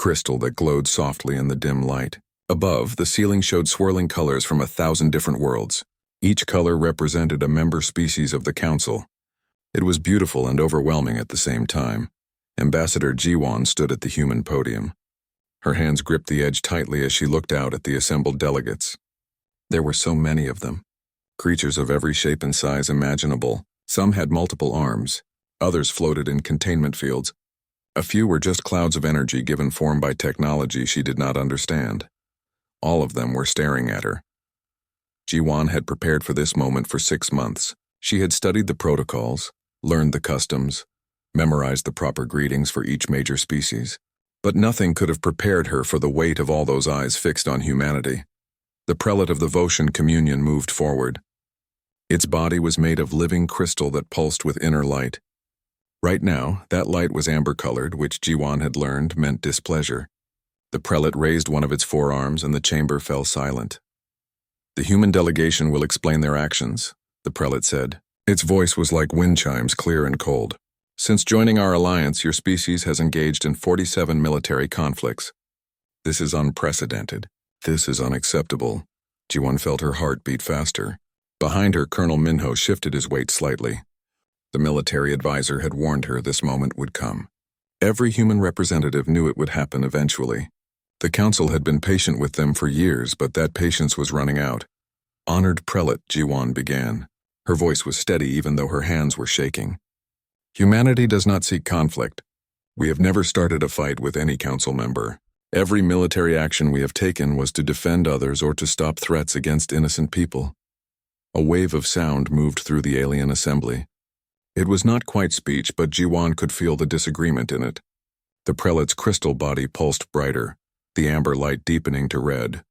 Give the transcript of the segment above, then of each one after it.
crystal that glowed softly in the dim light. Above, the ceiling showed swirling colors from 1,000 different worlds. Each color represented a member species of the Council. It was beautiful and overwhelming at the same time. Ambassador Jiwan stood at the human podium. Her hands gripped the edge tightly as she looked out at the assembled delegates. There were so many of them. Creatures of every shape and size imaginable. Some had multiple arms. Others floated in containment fields. A few were just clouds of energy given form by technology she did not understand. All of them were staring at her. Jiwan had prepared for this moment for 6 months. She had studied the protocols, learned the customs, memorized the proper greetings for each major species. But nothing could have prepared her for the weight of all those eyes fixed on humanity. The prelate of the Voshan communion moved forward. Its body was made of living crystal that pulsed with inner light. Right now, that light was amber-colored, which Jiwan had learned meant displeasure. The prelate raised one of its forearms and the chamber fell silent. "The human delegation will explain their actions," the prelate said. Its voice was like wind chimes, clear and cold. "Since joining our alliance, your species has engaged in 47 military conflicts. This is unprecedented. This is unacceptable." Jiwan felt her heart beat faster. Behind her, Colonel Minho shifted his weight slightly. The military advisor had warned her this moment would come. Every human representative knew it would happen eventually. The council had been patient with them for years, but that patience was running out. "Honored prelate," Jiwan began. Her voice was steady even though her hands were shaking. "Humanity does not seek conflict. We have never started a fight with any council member. Every military action we have taken was to defend others or to stop threats against innocent people." A wave of sound moved through the alien assembly. It was not quite speech, but Jiwan could feel the disagreement in it. The prelate's crystal body pulsed brighter, the amber light deepening to red.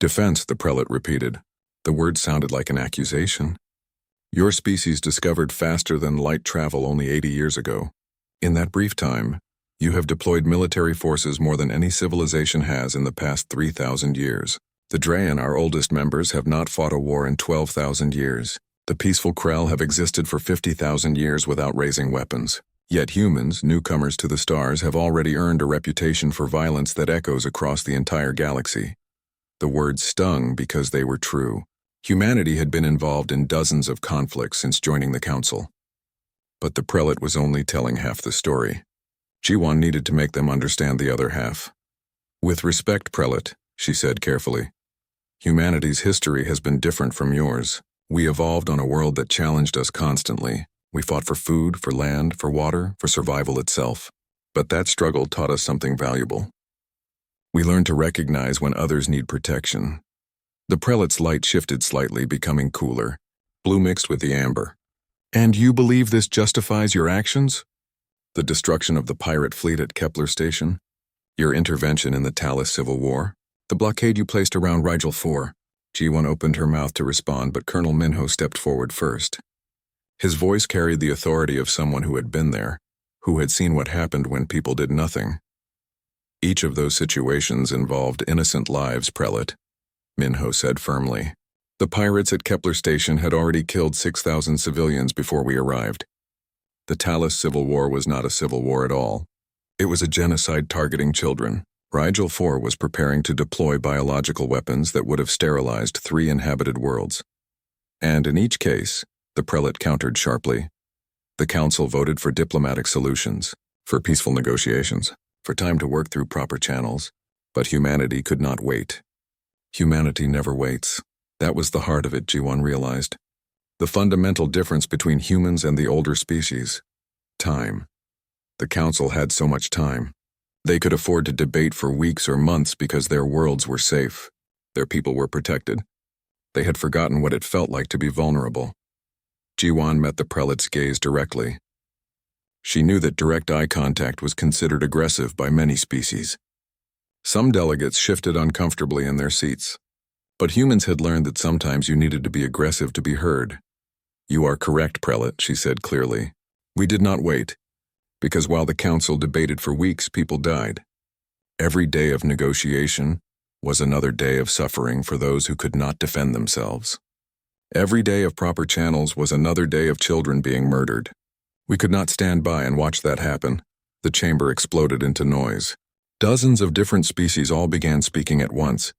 "Defense," the prelate repeated. The word sounded like an accusation. "Your species discovered faster than light travel only 80 years ago. In that brief time, you have deployed military forces more than any civilization has in the past 3,000 years. The Drayan, our oldest members, have not fought a war in 12,000 years. The peaceful Krell have existed for 50,000 years without raising weapons. Yet humans, newcomers to the stars, have already earned a reputation for violence that echoes across the entire galaxy." The words stung because they were true. Humanity had been involved in dozens of conflicts since joining the council. But the prelate was only telling half the story. Jiwan needed to make them understand the other half. "With respect, prelate," she said carefully, "humanity's history has been different from yours. We evolved on a world that challenged us constantly. We fought for food, for land, for water, for survival itself. But that struggle taught us something valuable. We learned to recognize when others need protection." The prelate's light shifted slightly, becoming cooler, blue mixed with the amber. "And you believe this justifies your actions? The destruction of the pirate fleet at Kepler Station? Your intervention in the Talus Civil War? The blockade you placed around Rigel 4? Jiwan opened her mouth to respond, but Colonel Minho stepped forward first. His voice carried the authority of someone who had been there, who had seen what happened when people did nothing. "Each of those situations involved innocent lives, prelate," Minho said firmly. "The pirates at Kepler Station had already killed 6,000 civilians before we arrived. The Talus Civil War was not a civil war at all. It was a genocide targeting children. Rigel 4 was preparing to deploy biological weapons that would have sterilized 3 inhabited worlds. And in each case," the prelate countered sharply, "the council voted for diplomatic solutions, for peaceful negotiations, for time to work through proper channels. But humanity could not wait. Humanity never waits." That was the heart of it, Jiwan realized. The fundamental difference between humans and the older species. Time. The council had so much time. They could afford to debate for weeks or months because their worlds were safe. Their people were protected. They had forgotten what it felt like to be vulnerable. Jiwan met the prelate's gaze directly. She knew that direct eye contact was considered aggressive by many species. Some delegates shifted uncomfortably in their seats. But humans had learned that sometimes you needed to be aggressive to be heard. "You are correct, prelate," she said clearly. "We did not wait, because while the council debated for weeks, people died. Every day of negotiation was another day of suffering for those who could not defend themselves. Every day of proper channels was another day of children being murdered. We could not stand by and watch that happen." The chamber exploded into noise. Dozens of different species all began speaking at once.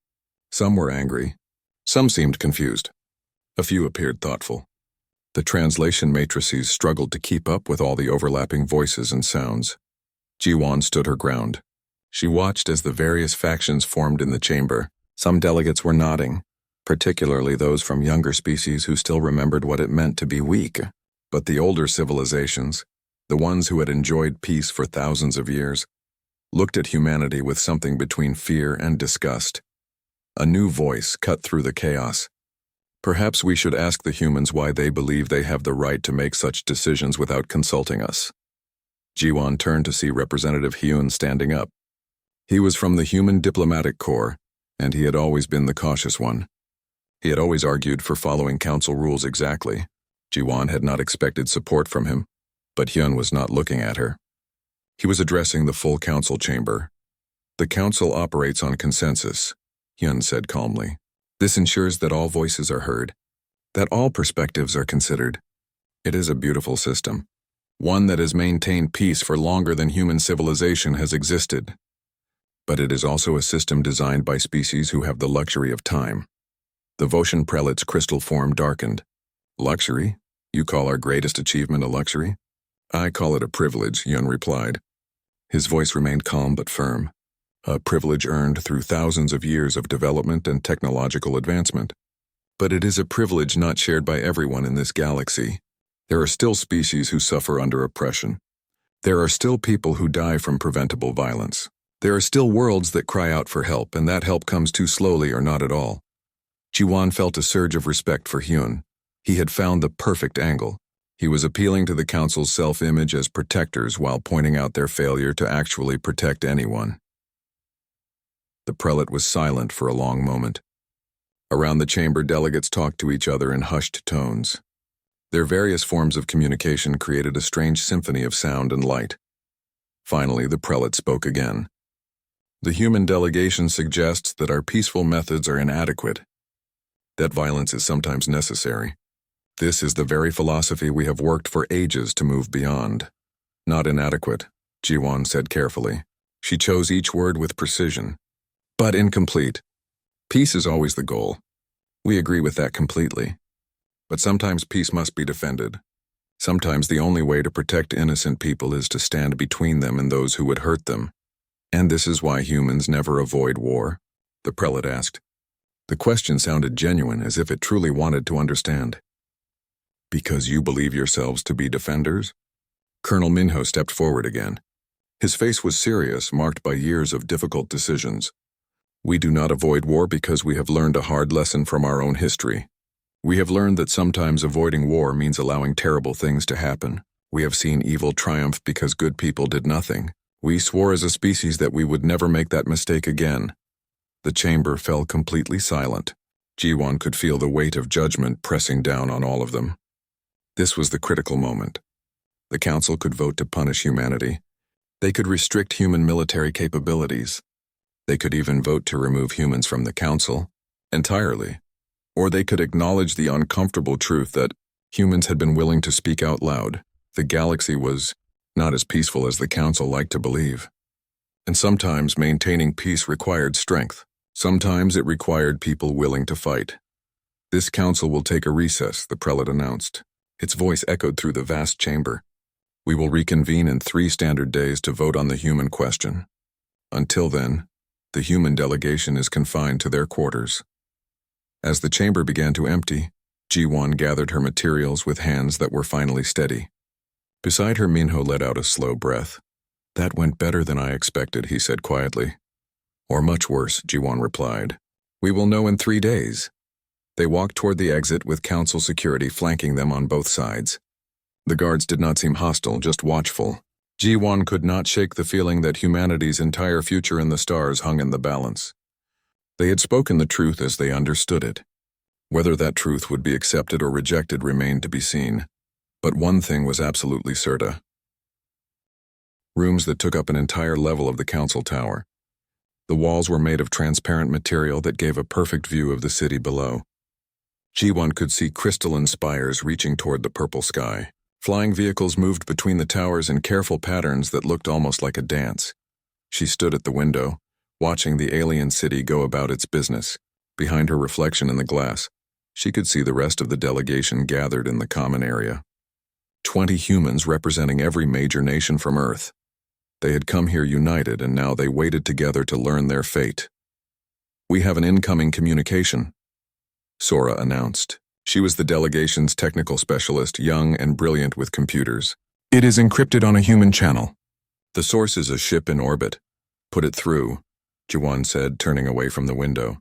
Some were angry. Some seemed confused. A few appeared thoughtful. The translation matrices struggled to keep up with all the overlapping voices and sounds. Jiwan stood her ground. She watched as the various factions formed in the chamber. Some delegates were nodding, particularly those from younger species who still remembered what it meant to be weak. But the older civilizations, the ones who had enjoyed peace for thousands of years, looked at humanity with something between fear and disgust. A new voice cut through the chaos. Perhaps we should ask the humans why they believe they have the right to make such decisions without consulting us. Jiwan turned to see Representative Hyun standing up. He was from the Human Diplomatic Corps, and he had always been the cautious one. He had always argued for following council rules exactly. Jiwan had not expected support from him, but Hyun was not looking at her. He was addressing the full council chamber. The council operates on consensus, Hyun said calmly. This ensures that all voices are heard, that all perspectives are considered. It is a beautiful system, one that has maintained peace for longer than human civilization has existed. But it is also a system designed by species who have the luxury of time. The Voshan prelate's crystal form darkened. Luxury? You call our greatest achievement a luxury? I call it a privilege, Hyun replied. His voice remained calm but firm. A privilege earned through thousands of years of development and technological advancement. But it is a privilege not shared by everyone in this galaxy. There are still species who suffer under oppression. There are still people who die from preventable violence. There are still worlds that cry out for help, and that help comes too slowly or not at all. Jiwan felt a surge of respect for Hyun. He had found the perfect angle. He was appealing to the council's self-image as protectors while pointing out their failure to actually protect anyone. The prelate was silent for a long moment. Around the chamber, delegates talked to each other in hushed tones. Their various forms of communication created a strange symphony of sound and light. Finally, the prelate spoke again. The human delegation suggests that our peaceful methods are inadequate, that violence is sometimes necessary. This is the very philosophy we have worked for ages to move beyond. Not inadequate, Jiwan said carefully. She chose each word with precision. But incomplete. Peace is always the goal. We agree with that completely. But sometimes peace must be defended. Sometimes the only way to protect innocent people is to stand between them and those who would hurt them. And this is why humans never avoid war, the prelate asked. The question sounded genuine, as if it truly wanted to understand. Because you believe yourselves to be defenders? Colonel Minho stepped forward again. His face was serious, marked by years of difficult decisions. We do not avoid war because we have learned a hard lesson from our own history. We have learned that sometimes avoiding war means allowing terrible things to happen. We have seen evil triumph because good people did nothing. We swore as a species that we would never make that mistake again. The chamber fell completely silent. Jiwan could feel the weight of judgment pressing down on all of them. This was the critical moment. The council could vote to punish humanity. They could restrict human military capabilities. They could even vote to remove humans from the council entirely. Or they could acknowledge the uncomfortable truth that humans had been willing to speak out loud. The galaxy was not as peaceful as the council liked to believe. And sometimes maintaining peace required strength. Sometimes it required people willing to fight. This council will take a recess, the prelate announced. Its voice echoed through the vast chamber. We will reconvene in 3 standard days to vote on the human question. Until then, the human delegation is confined to their quarters. As the chamber began to empty, Jiwan gathered her materials with hands that were finally steady. Beside her, Minho let out a slow breath. That went better than I expected, he said quietly. Or much worse, Jiwan replied. We will know in 3 days. They walked toward the exit with council security flanking them on both sides. The guards did not seem hostile, just watchful. Jiwan could not shake the feeling that humanity's entire future in the stars hung in the balance. They had spoken the truth as they understood it. Whether that truth would be accepted or rejected remained to be seen. But one thing was absolutely certain. Rooms that took up an entire level of the council tower. The walls were made of transparent material that gave a perfect view of the city below. Jiwan could see crystalline spires reaching toward the purple sky. Flying vehicles moved between the towers in careful patterns that looked almost like a dance. She stood at the window, watching the alien city go about its business. Behind her reflection in the glass, she could see the rest of the delegation gathered in the common area. 20 humans representing every major nation from Earth. They had come here united, and now they waited together to learn their fate. "We have an incoming communication," Sora announced. She was the delegation's technical specialist, young and brilliant with computers. "It is encrypted on a human channel. The source is a ship in orbit. Put it through," Jiwan said, turning away from the window.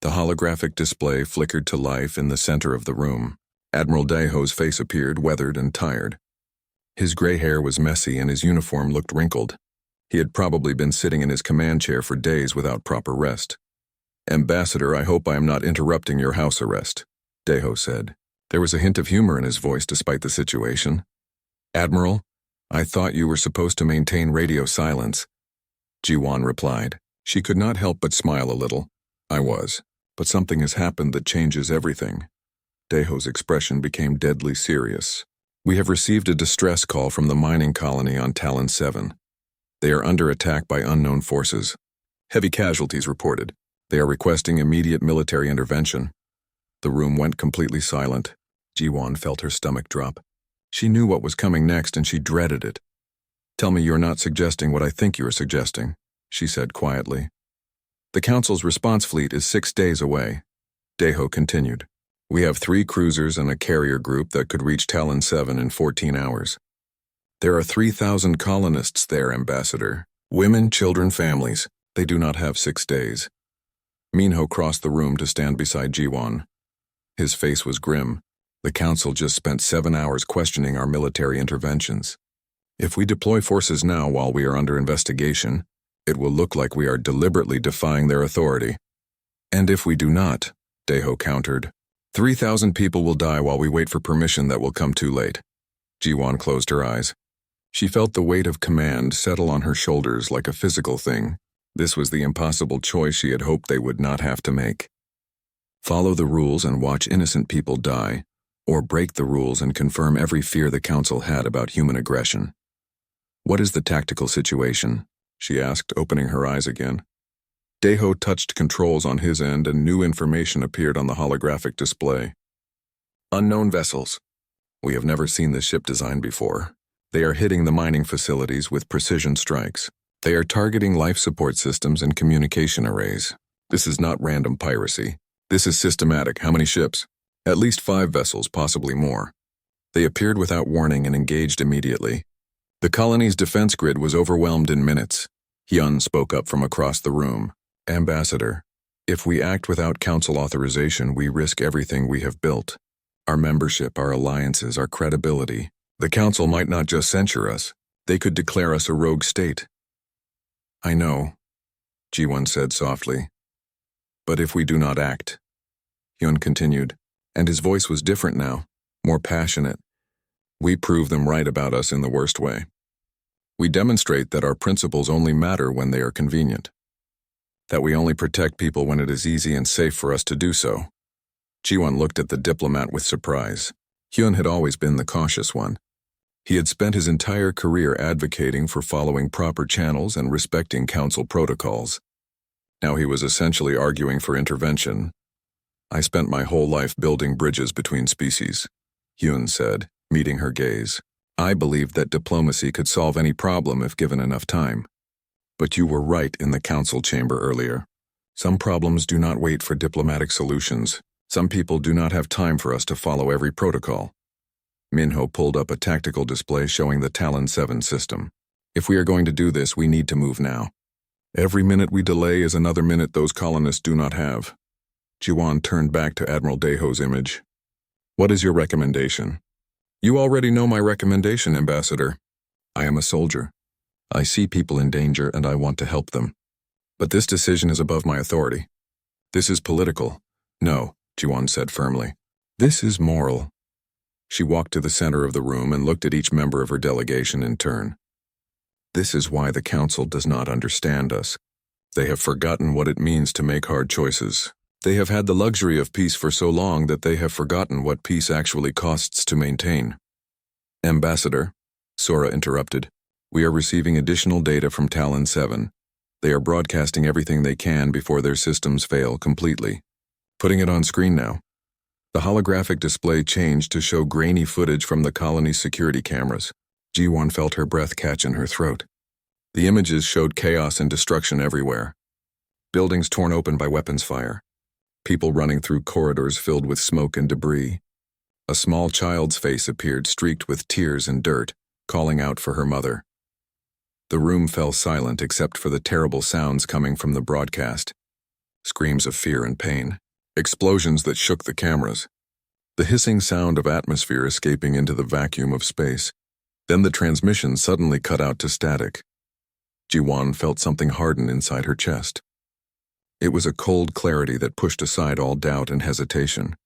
The holographic display flickered to life in the center of the room. Admiral Daeho's face appeared, weathered and tired. His gray hair was messy and his uniform looked wrinkled. He had probably been sitting in his command chair for days without proper rest. "Ambassador, I hope I am not interrupting your house arrest," Daeho said. There was a hint of humor in his voice despite the situation. "Admiral, I thought you were supposed to maintain radio silence," Jiwan replied. She could not help but smile a little. "I was, but something has happened that changes everything." Daeho's expression became deadly serious. "We have received a distress call from the mining colony on Talon 7. They are under attack by unknown forces. Heavy casualties reported. They are requesting immediate military intervention." The room went completely silent. Jiwan felt her stomach drop. She knew what was coming next and she dreaded it. "Tell me you're not suggesting what I think you are suggesting," she said quietly. "The Council's response fleet is 6 days away," Daeho continued. "We have 3 cruisers and a carrier group that could reach Talon 7 in 14 hours. There are 3,000 colonists there, Ambassador. Women, children, families. They do not have 6 days." Minho crossed the room to stand beside Jiwan. His face was grim. "The Council just spent 7 hours questioning our military interventions. If we deploy forces now while we are under investigation, it will look like we are deliberately defying their authority. And if we do not," Daeho countered, 3,000 people will die while we wait for permission that will come too late." Jiwan closed her eyes. She felt the weight of command settle on her shoulders like a physical thing. This was the impossible choice she had hoped they would not have to make. Follow the rules and watch innocent people die, or break the rules and confirm every fear the Council had about human aggression. "What is the tactical situation?" she asked, opening her eyes again. Daeho touched controls on his end and new information appeared on the holographic display. "Unknown vessels. We have never seen this ship design before. They are hitting the mining facilities with precision strikes. They are targeting life support systems and communication arrays. This is not random piracy. This is systematic." "How many ships?" "At least 5 vessels, possibly more. They appeared without warning and engaged immediately. The colony's defense grid was overwhelmed in minutes." Hyun spoke up from across the room. "Ambassador, if we act without Council authorization, we risk everything we have built. Our membership, our alliances, our credibility. The Council might not just censure us, they could declare us a rogue state." "I know," Jiwon said softly. "But if we do not act," Hyun continued, and his voice was different now, more passionate, "we prove them right about us in the worst way. We demonstrate that our principles only matter when they are convenient. That we only protect people when it is easy and safe for us to do so." Jiwon looked at the diplomat with surprise. Hyun had always been the cautious one. He had spent his entire career advocating for following proper channels and respecting Council protocols. Now he was essentially arguing for intervention. "I spent my whole life building bridges between species," Hyun said, meeting her gaze. "I believed that diplomacy could solve any problem if given enough time. But you were right in the Council chamber earlier. Some problems do not wait for diplomatic solutions. Some people do not have time for us to follow every protocol." Minho pulled up a tactical display showing the Talon 7 system. "If we are going to do this, we need to move now. Every minute we delay is another minute those colonists do not have." Jiwan turned back to Admiral Daeho's image. "What is your recommendation?" "You already know my recommendation, Ambassador. I am a soldier. I see people in danger and I want to help them. But this decision is above my authority. This is political." "No," Jiwan said firmly. "This is moral." She walked to the center of the room and looked at each member of her delegation in turn. "This is why the Council does not understand us. They have forgotten what it means to make hard choices. They have had the luxury of peace for so long that they have forgotten what peace actually costs to maintain." "Ambassador," Sora interrupted, We are receiving additional data from Talon 7. They are broadcasting everything they can before their systems fail completely. Putting it on screen now. The holographic display changed to show grainy footage from the colony's security cameras. Ji-won felt her breath catch in her throat. The images showed chaos and destruction everywhere. Buildings torn open by weapons fire. People running through corridors filled with smoke and debris. A small child's face appeared streaked with tears and dirt, calling out for her mother. The room fell silent except for the terrible sounds coming from the broadcast. Screams of fear and pain. Explosions that shook the cameras. The hissing sound of atmosphere escaping into the vacuum of space. Then the transmission suddenly cut out to static. Ji-won felt something harden inside her chest. It was a cold clarity that pushed aside all doubt and hesitation.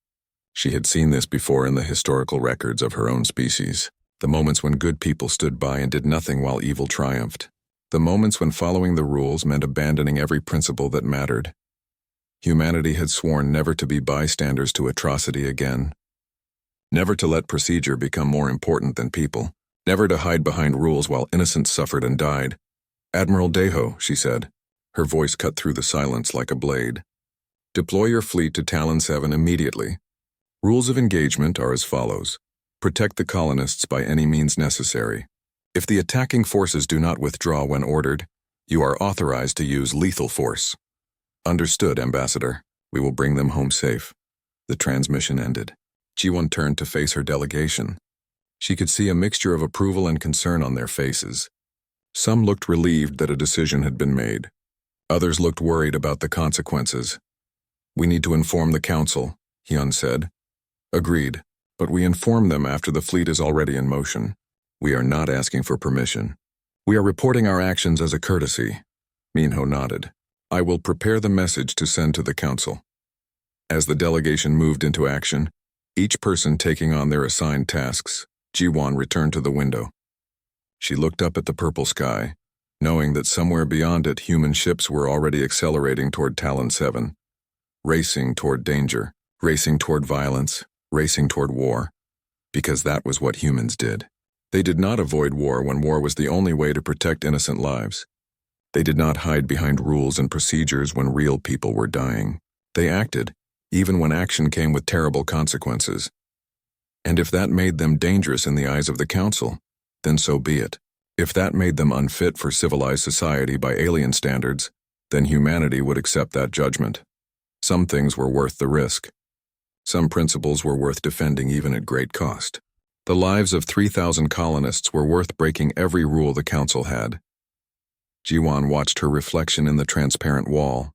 She had seen this before in the historical records of her own species. The moments when good people stood by and did nothing while evil triumphed. The moments when following the rules meant abandoning every principle that mattered. Humanity had sworn never to be bystanders to atrocity again. Never to let procedure become more important than people. Never to hide behind rules while innocents suffered and died. "Admiral Daeho," she said. Her voice cut through the silence like a blade. "Deploy your fleet to Talon 7 immediately. Rules of engagement are as follows. Protect the colonists by any means necessary. If the attacking forces do not withdraw when ordered, you are authorized to use lethal force." "Understood, Ambassador. We will bring them home safe." The transmission ended. Ji-won turned to face her delegation. She could see a mixture of approval and concern on their faces. Some looked relieved that a decision had been made. Others looked worried about the consequences. "We need to inform the Council," Hyun said. "Agreed, but we inform them after the fleet is already in motion. We are not asking for permission. We are reporting our actions as a courtesy." Minho nodded. "I will prepare the message to send to the Council." As the delegation moved into action, each person taking on their assigned tasks, Ji-won returned to the window. She looked up at the purple sky, knowing that somewhere beyond it human ships were already accelerating toward Talon 7, racing toward danger, racing toward violence, racing toward war, because that was what humans did. They did not avoid war when war was the only way to protect innocent lives. They did not hide behind rules and procedures when real people were dying. They acted, even when action came with terrible consequences. And if that made them dangerous in the eyes of the Council, then so be it. If that made them unfit for civilized society by alien standards, then humanity would accept that judgment. Some things were worth the risk. Some principles were worth defending even at great cost. The lives of 3,000 colonists were worth breaking every rule the Council had. Ji-won watched her reflection in the transparent wall.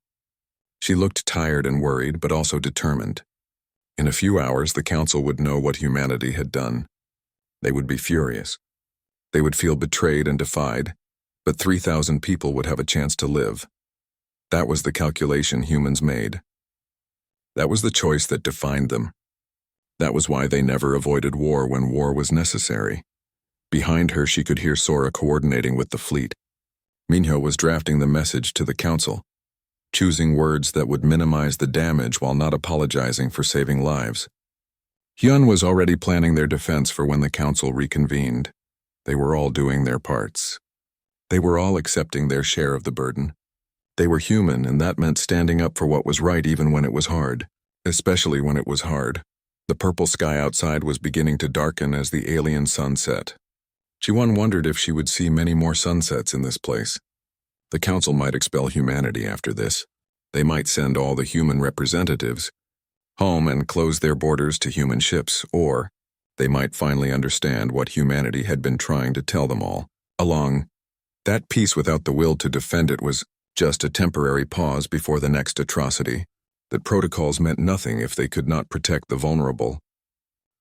She looked tired and worried, but also determined. In a few hours, the Council would know what humanity had done. They would be furious. They would feel betrayed and defied, but 3,000 people would have a chance to live. That was the calculation humans made. That was the choice that defined them. That was why they never avoided war when war was necessary. Behind her, she could hear Sora coordinating with the fleet. Minho was drafting the message to the Council, choosing words that would minimize the damage while not apologizing for saving lives. Hyun was already planning their defense for when the Council reconvened. They were all doing their parts. They were all accepting their share of the burden. They were human, and that meant standing up for what was right even when it was hard, especially when it was hard. The purple sky outside was beginning to darken as the alien sun set. Ji-won wondered if she would see many more sunsets in this place. The Council might expel humanity after this. They might send all the human representatives home and close their borders to human ships, or they might finally understand what humanity had been trying to tell them all along. That peace without the will to defend it was just a temporary pause before the next atrocity. That protocols meant nothing if they could not protect the vulnerable.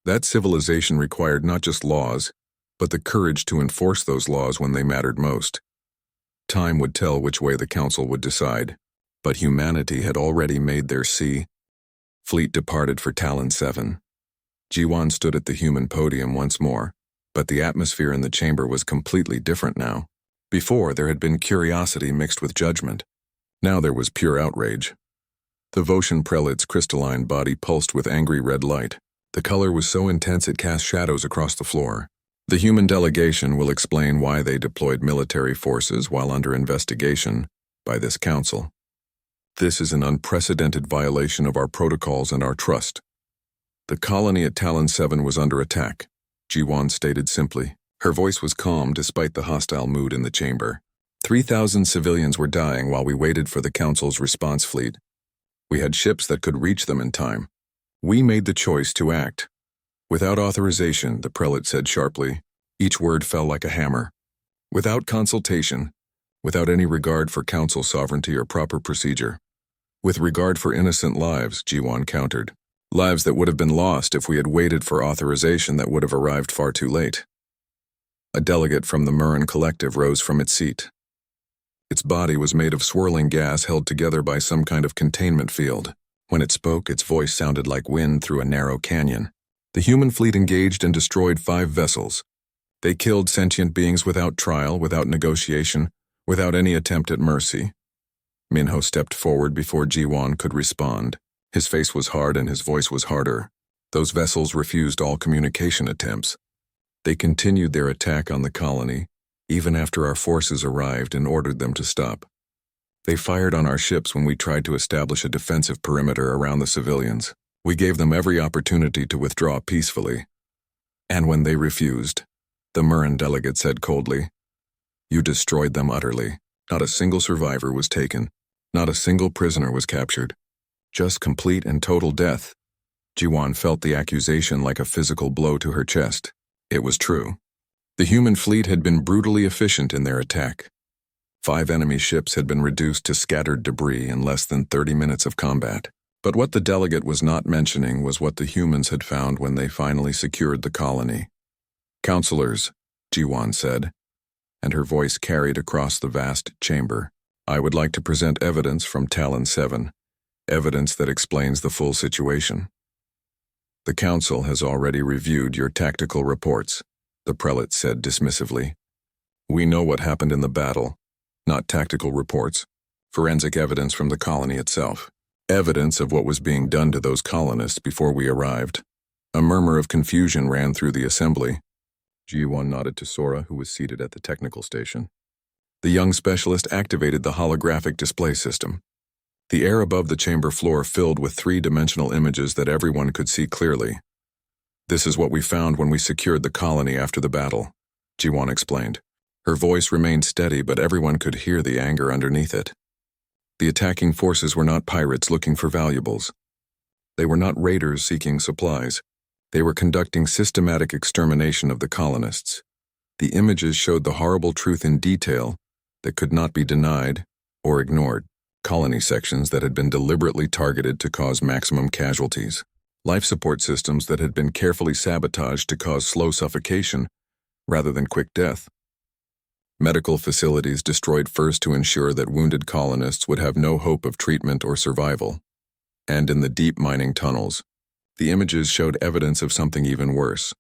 That civilization required not just laws, but the courage to enforce those laws when they mattered most. Time would tell which way the Council would decide, but humanity had already made their fleet departed for Talon 7. Ji-won stood at the human podium once more, but the atmosphere in the chamber was completely different now. Before, there had been curiosity mixed with judgment. Now there was pure outrage. The Voshan prelate's crystalline body pulsed with angry red light. The color was so intense it cast shadows across the floor. The human delegation will explain why they deployed military forces while under investigation by this council. This is an unprecedented violation of our protocols and our trust. The colony at Talon 7 was under attack, Ji-won stated simply. Her voice was calm despite the hostile mood in the chamber. 3,000 civilians were dying while we waited for the council's response fleet. We had ships that could reach them in time. We made the choice to act. Without authorization, the prelate said sharply. Each word fell like a hammer. Without consultation, without any regard for council sovereignty or proper procedure. With regard for innocent lives, Ji-won countered. Lives that would have been lost if we had waited for authorization that would have arrived far too late. A delegate from the Murren Collective rose from its seat. Its body was made of swirling gas held together by some kind of containment field. When it spoke, its voice sounded like wind through a narrow canyon. The human fleet engaged and destroyed 5 vessels. They killed sentient beings without trial, without negotiation, without any attempt at mercy. Minho stepped forward before Ji-won could respond. His face was hard and his voice was harder. Those vessels refused all communication attempts. They continued their attack on the colony, even after our forces arrived and ordered them to stop. They fired on our ships when we tried to establish a defensive perimeter around the civilians. We gave them every opportunity to withdraw peacefully. And when they refused, the Murren delegate said coldly, "You destroyed them utterly. Not a single survivor was taken. Not a single prisoner was captured. Just complete and total death." Ji-won felt the accusation like a physical blow to her chest. It was true. The human fleet had been brutally efficient in their attack. 5 enemy ships had been reduced to scattered debris in less than 30 minutes of combat. But what the delegate was not mentioning was what the humans had found when they finally secured the colony. "Counselors," Ji-won said, and her voice carried across the vast chamber. "I would like to present evidence from Talon 7, evidence that explains the full situation." "The council has already reviewed your tactical reports," the prelate said dismissively. "We know what happened in the battle, not tactical reports, forensic evidence from the colony itself, evidence of what was being done to those colonists before we arrived." A murmur of confusion ran through the assembly. Ji-won nodded to Sora, who was seated at the technical station. The young specialist activated the holographic display system. The air above the chamber floor filled with 3-dimensional images that everyone could see clearly. "This is what we found when we secured the colony after the battle," Ji-won explained. Her voice remained steady, but everyone could hear the anger underneath it. The attacking forces were not pirates looking for valuables. They were not raiders seeking supplies. They were conducting systematic extermination of the colonists. The images showed the horrible truth in detail that could not be denied or ignored. Colony sections that had been deliberately targeted to cause maximum casualties. Life support systems that had been carefully sabotaged to cause slow suffocation rather than quick death. Medical facilities destroyed first to ensure that wounded colonists would have no hope of treatment or survival. And in the deep mining tunnels, the images showed evidence of something even worse.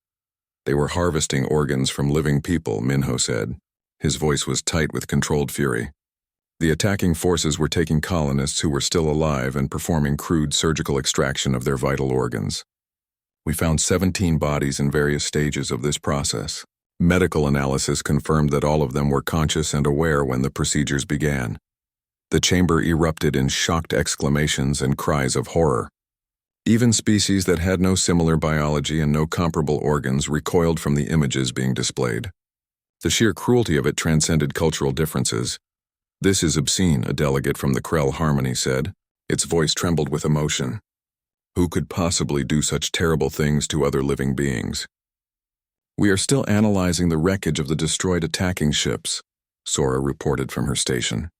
They were harvesting organs from living people, Minho said. His voice was tight with controlled fury. The attacking forces were taking colonists who were still alive and performing crude surgical extraction of their vital organs. We found 17 bodies in various stages of this process. Medical analysis confirmed that all of them were conscious and aware when the procedures began. The chamber erupted in shocked exclamations and cries of horror. Even species that had no similar biology and no comparable organs recoiled from the images being displayed. The sheer cruelty of it transcended cultural differences. "This is obscene," a delegate from the Krell Harmony said. Its voice trembled with emotion. "Who could possibly do such terrible things to other living beings?" "We are still analyzing the wreckage of the destroyed attacking ships," Sora reported from her station.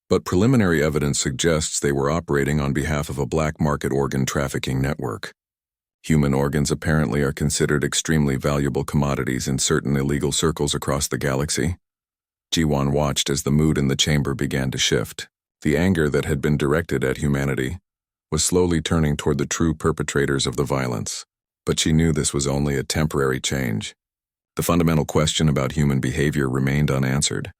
"But preliminary evidence suggests they were operating on behalf of a black market organ trafficking network. Human organs apparently are considered extremely valuable commodities in certain illegal circles across the galaxy." Ji-won watched as the mood in the chamber began to shift. The anger that had been directed at humanity was slowly turning toward the true perpetrators of the violence. But she knew this was only a temporary change. The fundamental question about human behavior remained unanswered.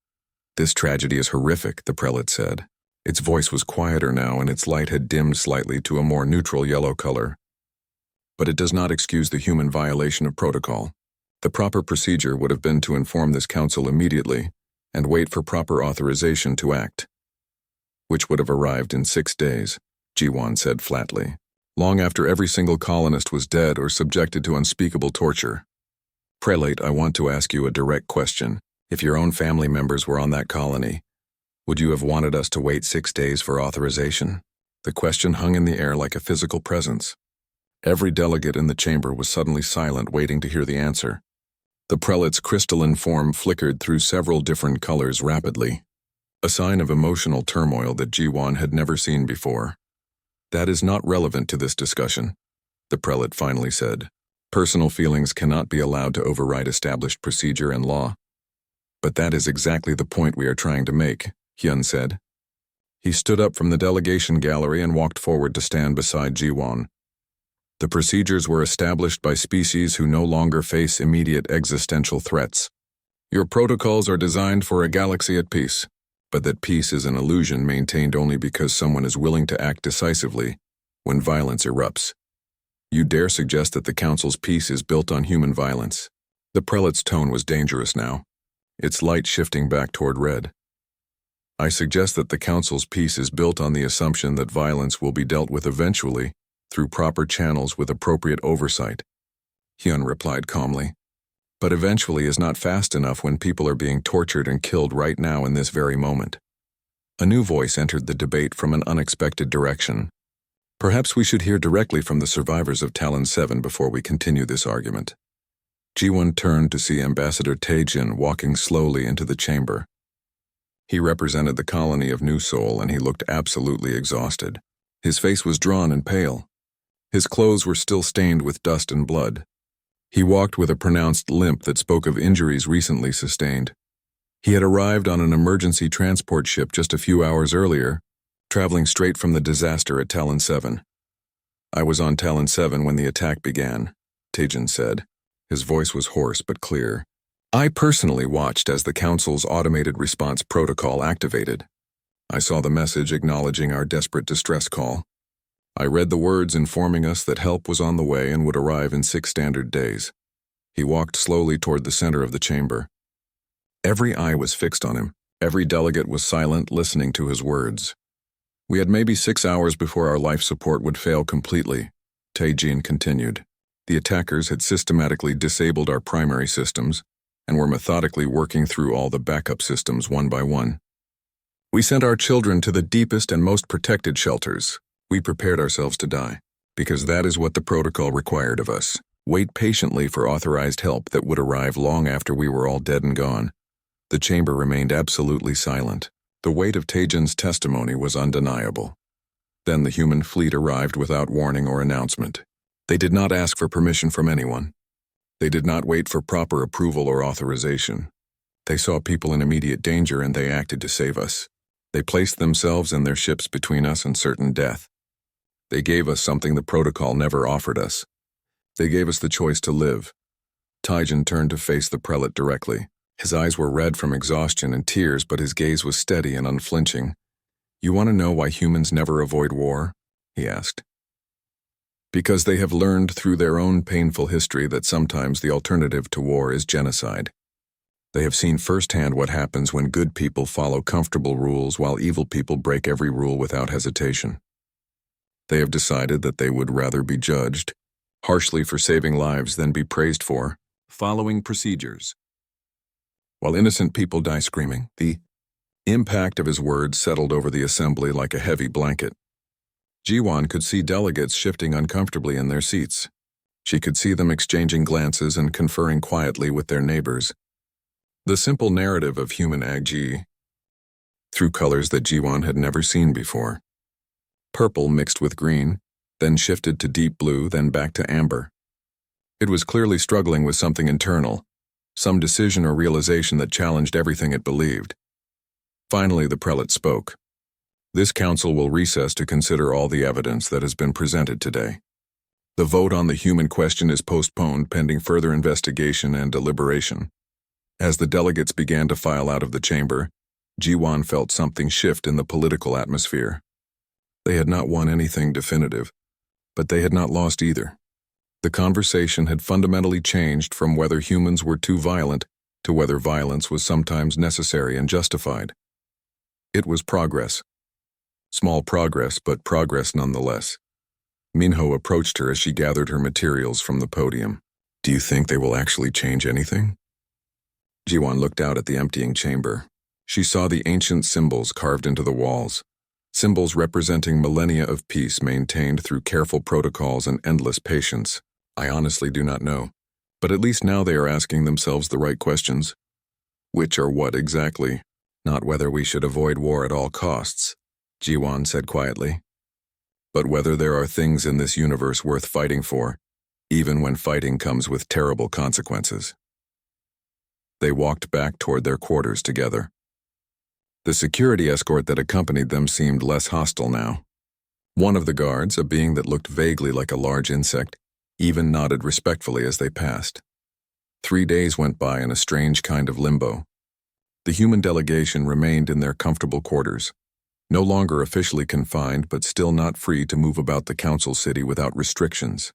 "This tragedy is horrific," the prelate said. Its voice was quieter now and its light had dimmed slightly to a more neutral yellow color. "But it does not excuse the human violation of protocol. The proper procedure would have been to inform this council immediately and wait for proper authorization to act, which would have arrived in 6 days, Jiwan said flatly, long after every single colonist was dead or subjected to unspeakable torture. Prelate, I want to ask you a direct question. If your own family members were on that colony, would you have wanted us to wait 6 days for authorization? The question hung in the air like a physical presence. Every delegate in the chamber was suddenly silent, waiting to hear the answer. The prelate's crystalline form flickered through several different colors rapidly, a sign of emotional turmoil that Jiwan had never seen before. That is not relevant to this discussion, the prelate finally said. Personal feelings cannot be allowed to override established procedure and law. But that is exactly the point we are trying to make, Hyun said. He stood up from the delegation gallery and walked forward to stand beside Jiwan. The procedures were established by species who no longer face immediate existential threats. Your protocols are designed for a galaxy at peace, but that peace is an illusion maintained only because someone is willing to act decisively when violence erupts. You dare suggest that the Council's peace is built on human violence? The prelate's tone was dangerous now, its light shifting back toward red. I suggest that the Council's peace is built on the assumption that violence will be dealt with eventually, through proper channels with appropriate oversight, Hyun replied calmly. But eventually is not fast enough when people are being tortured and killed right now in this very moment. A new voice entered the debate from an unexpected direction. Perhaps we should hear directly from the survivors of Talon 7 before we continue this argument. Jiwon turned to see Ambassador Taejin walking slowly into the chamber. He represented the colony of New Seoul and he looked absolutely exhausted. His face was drawn and pale. His clothes were still stained with dust and blood. He walked with a pronounced limp that spoke of injuries recently sustained. He had arrived on an emergency transport ship just a few hours earlier, traveling straight from the disaster at Talon 7. I was on Talon 7 when the attack began, Taejin said. His voice was hoarse but clear. I personally watched as the Council's automated response protocol activated. I saw the message acknowledging our desperate distress call. I read the words informing us that help was on the way and would arrive in 6 standard days. He walked slowly toward the center of the chamber. Every eye was fixed on him. Every delegate was silent, listening to his words. We had maybe 6 hours before our life support would fail completely, Taejin continued. The attackers had systematically disabled our primary systems and were methodically working through all the backup systems one by one. We sent our children to the deepest and most protected shelters. We prepared ourselves to die, because that is what the protocol required of us. Wait patiently for authorized help that would arrive long after we were all dead and gone. The chamber remained absolutely silent. The weight of Taejin's testimony was undeniable. Then the human fleet arrived without warning or announcement. They did not ask for permission from anyone. They did not wait for proper approval or authorization. They saw people in immediate danger and they acted to save us. They placed themselves and their ships between us and certain death. They gave us something the protocol never offered us. They gave us the choice to live. Taejin turned to face the prelate directly. His eyes were red from exhaustion and tears, but his gaze was steady and unflinching. You want to know why humans never avoid war? He asked. Because they have learned through their own painful history that sometimes the alternative to war is genocide. They have seen firsthand what happens when good people follow comfortable rules while evil people break every rule without hesitation. They have decided that they would rather be judged harshly for saving lives than be praised for following procedures. While innocent people die screaming, the impact of his words settled over the assembly like a heavy blanket. Jiwan could see delegates shifting uncomfortably in their seats. She could see them exchanging glances and conferring quietly with their neighbors. The simple narrative of human ag through colors that Jiwan had never seen before. Purple mixed with green, then shifted to deep blue, then back to amber. It was clearly struggling with something internal, some decision or realization that challenged everything it believed. Finally, the prelate spoke. This council will recess to consider all the evidence that has been presented today. The vote on the human question is postponed pending further investigation and deliberation. As the delegates began to file out of the chamber, Jiwan felt something shift in the political atmosphere. They had not won anything definitive, but they had not lost either. The conversation had fundamentally changed from whether humans were too violent to whether violence was sometimes necessary and justified. It was progress. Small progress, but progress nonetheless. Minho approached her as she gathered her materials from the podium. Do you think they will actually change anything? Jiwon looked out at the emptying chamber. She saw the ancient symbols carved into the walls, symbols representing millennia of peace maintained through careful protocols and endless patience. I honestly do not know, but at least now they are asking themselves the right questions. Which are what exactly? Not whether we should avoid war at all costs, Jiwon said quietly, but whether there are things in this universe worth fighting for, even when fighting comes with terrible consequences. They walked back toward their quarters together. The security escort that accompanied them seemed less hostile now. One of the guards, a being that looked vaguely like a large insect, even nodded respectfully as they passed. 3 days went by in a strange kind of limbo. The human delegation remained in their comfortable quarters, no longer officially confined but still not free to move about the council city without restrictions.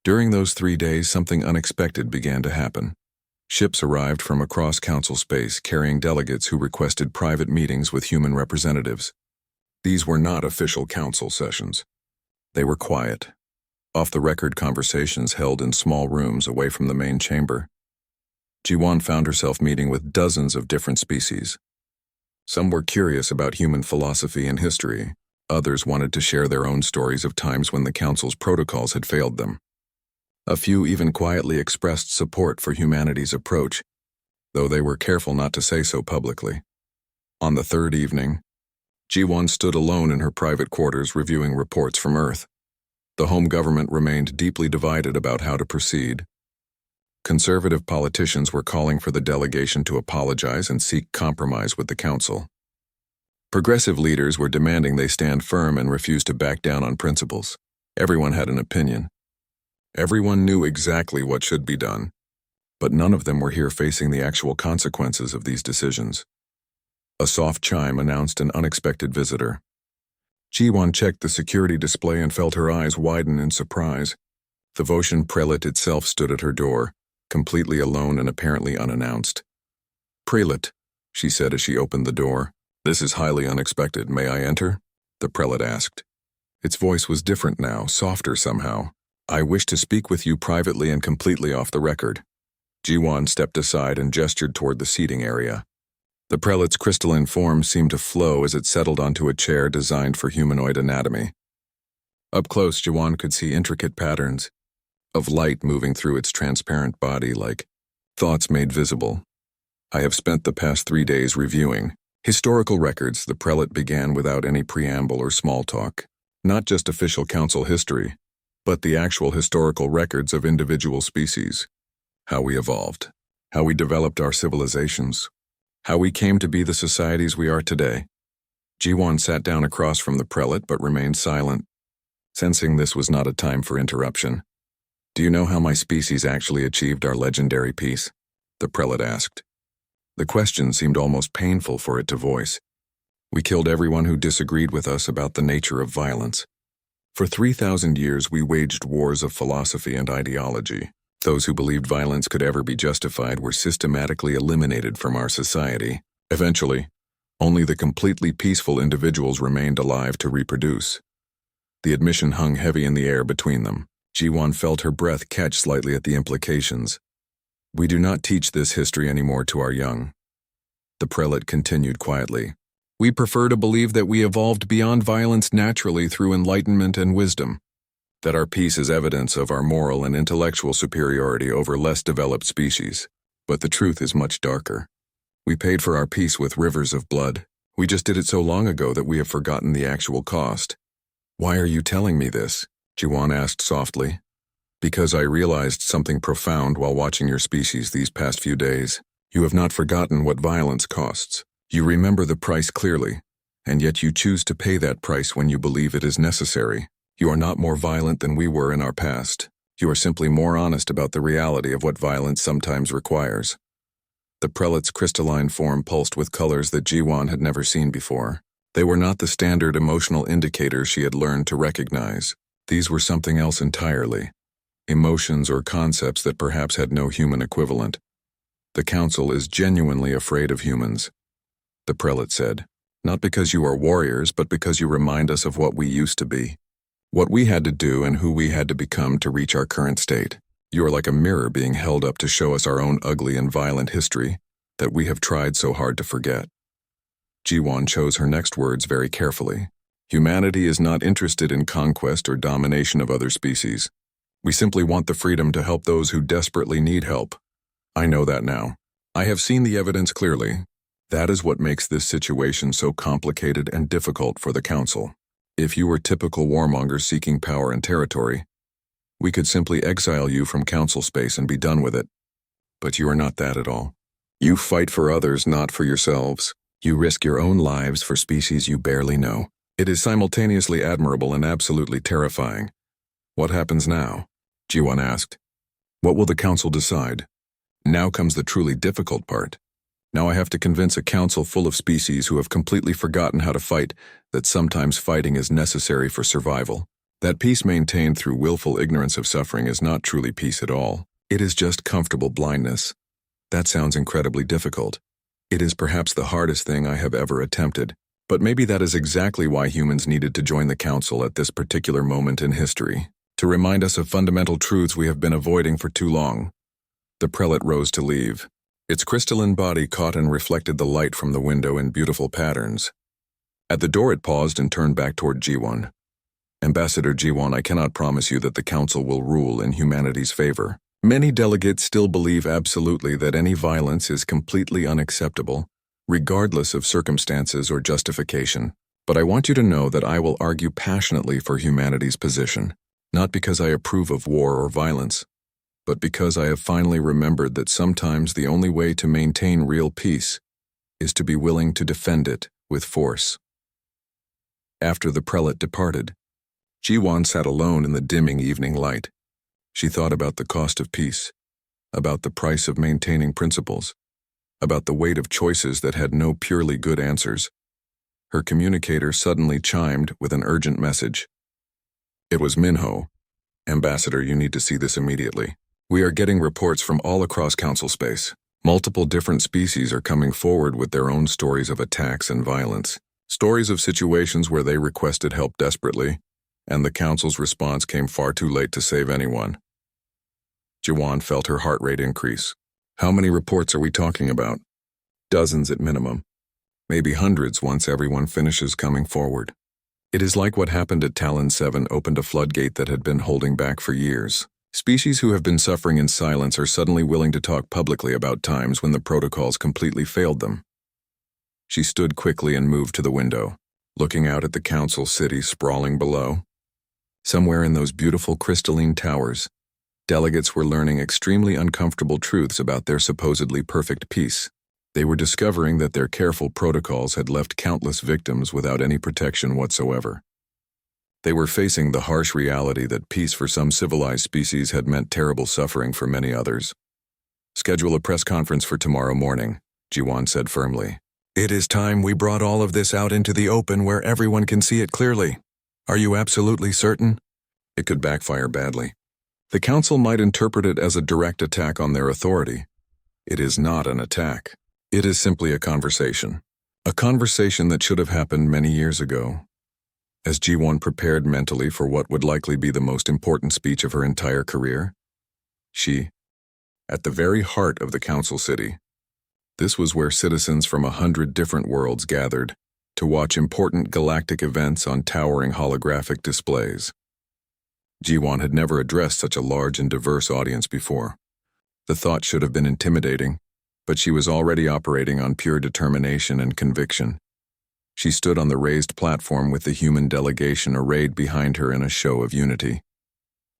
During those 3 days, something unexpected began to happen. Ships arrived from across council space carrying delegates who requested private meetings with human representatives. These were not official council sessions. They were quiet, off-the-record conversations held in small rooms away from the main chamber. Jiwon found herself meeting with dozens of different species. Some were curious about human philosophy and history. Others wanted to share their own stories of times when the council's protocols had failed them. A few even quietly expressed support for humanity's approach, though they were careful not to say so publicly. On the third evening, Jiwon stood alone in her private quarters reviewing reports from Earth. The home government remained deeply divided about how to proceed. Conservative politicians were calling for the delegation to apologize and seek compromise with the council. Progressive leaders were demanding they stand firm and refuse to back down on principles. Everyone had an opinion. Everyone knew exactly what should be done, but none of them were here facing the actual consequences of these decisions. A soft chime announced an unexpected visitor. Jiwon checked the security display and felt her eyes widen in surprise. The Voshan prelate itself stood at her door, completely alone and apparently unannounced. "Prelate," she said as she opened the door. "This is highly unexpected. May I enter?" the prelate asked. Its voice was different now, softer somehow. "I wish to speak with you privately and completely off the record." Jiwon stepped aside and gestured toward the seating area. The prelate's crystalline form seemed to flow as it settled onto a chair designed for humanoid anatomy. Up close, Jiwon could see intricate patterns of light moving through its transparent body like thoughts made visible. "I have spent the past 3 days reviewing historical records," the prelate began without any preamble or small talk. "Not just official council history, but the actual historical records of individual species. How we evolved, how we developed our civilizations, how we came to be the societies we are today." Jiwon sat down across from the prelate but remained silent, sensing this was not a time for interruption. "Do you know how my species actually achieved our legendary peace?" the prelate asked. The question seemed almost painful for it to voice. "We killed everyone who disagreed with us about the nature of violence. For 3,000 years we waged wars of philosophy and ideology. Those who believed violence could ever be justified were systematically eliminated from our society. Eventually, only the completely peaceful individuals remained alive to reproduce." The admission hung heavy in the air between them. Jiwon felt her breath catch slightly at the implications. "We do not teach this history anymore to our young." The prelate continued quietly. "We prefer to believe that we evolved beyond violence naturally through enlightenment and wisdom, that our peace is evidence of our moral and intellectual superiority over less developed species. But the truth is much darker. We paid for our peace with rivers of blood. We just did it so long ago that we have forgotten the actual cost." "Why are you telling me this?" Jiwon asked softly. "Because I realized something profound while watching your species these past few days. You have not forgotten what violence costs. You remember the price clearly, and yet you choose to pay that price when you believe it is necessary. You are not more violent than we were in our past. You are simply more honest about the reality of what violence sometimes requires." The prelate's crystalline form pulsed with colors that Jiwon had never seen before. They were not the standard emotional indicators she had learned to recognize. These were something else entirely. emotions, or concepts that perhaps had no human equivalent. The Council is genuinely afraid of humans, the prelate said. Not because you are warriors, but because you remind us of what we used to be, what we had to do and who we had to become to reach our current state. You are like a mirror being held up to show us our own ugly and violent history that we have tried so hard to forget. Jiwon chose her next words very carefully. Humanity is not interested in conquest or domination of other species. We simply want the freedom to help those who desperately need help. I know that now. I have seen the evidence clearly. That is what makes this situation so complicated and difficult for the Council. If you were typical warmongers seeking power and territory, we could simply exile you from Council space and be done with it. But you are not that at all. You fight for others, not for yourselves. You risk your own lives for species you barely know. It is simultaneously admirable and absolutely terrifying. What happens now? Jiwon asked. What will the Council decide? Now comes the truly difficult part. Now I have to convince a council full of species who have completely forgotten how to fight that sometimes fighting is necessary for survival. That peace maintained through willful ignorance of suffering is not truly peace at all. It is just comfortable blindness. That sounds incredibly difficult. It is perhaps the hardest thing I have ever attempted, but maybe that is exactly why humans needed to join the council at this particular moment in history, to remind us of fundamental truths we have been avoiding for too long. The prelate rose to leave. Its crystalline body caught and reflected the light from the window in beautiful patterns. At the door it paused and turned back toward Jiwon. Ambassador Jiwon, I cannot promise you that the council will rule in humanity's favor. Many delegates still believe absolutely that any violence is completely unacceptable, regardless of circumstances or justification. But I want you to know that I will argue passionately for humanity's position, not because I approve of war or violence, but because I have finally remembered that sometimes the only way to maintain real peace is to be willing to defend it with force. After the prelate departed, Jiwon sat alone in the dimming evening light. She thought about the cost of peace, about the price of maintaining principles, about the weight of choices that had no purely good answers. Her communicator suddenly chimed with an urgent message. It was Minho. Ambassador, you need to see this immediately. We are getting reports from all across council space. Multiple different species are coming forward with their own stories of attacks and violence. Stories of situations where they requested help desperately, and the council's response came far too late to save anyone. Jiwon felt her heart rate increase. How many reports are we talking about? Dozens at minimum. Maybe hundreds once everyone finishes coming forward. It is like what happened at Talon 7 opened a floodgate that had been holding back for years. Species who have been suffering in silence are suddenly willing to talk publicly about times when the protocols completely failed them. She stood quickly and moved to the window, looking out at the council city sprawling below. Somewhere in those beautiful crystalline towers, delegates were learning extremely uncomfortable truths about their supposedly perfect peace. They were discovering that their careful protocols had left countless victims without any protection whatsoever. They were facing the harsh reality that peace for some civilized species had meant terrible suffering for many others. Schedule a press conference for tomorrow morning, Jiwon said firmly. It is time we brought all of this out into the open where everyone can see it clearly. Are you absolutely certain? It could backfire badly. The council might interpret it as a direct attack on their authority. It is not an attack. It is simply a conversation. A conversation that should have happened many years ago. As Jiwon prepared mentally for what would likely be the most important speech of her entire career, at the very heart of the council city, this was where citizens from 100 different worlds gathered to watch important galactic events on towering holographic displays. Jiwon had never addressed such a large and diverse audience before. The thought should have been intimidating, but she was already operating on pure determination and conviction. She stood on the raised platform with the human delegation arrayed behind her in a show of unity.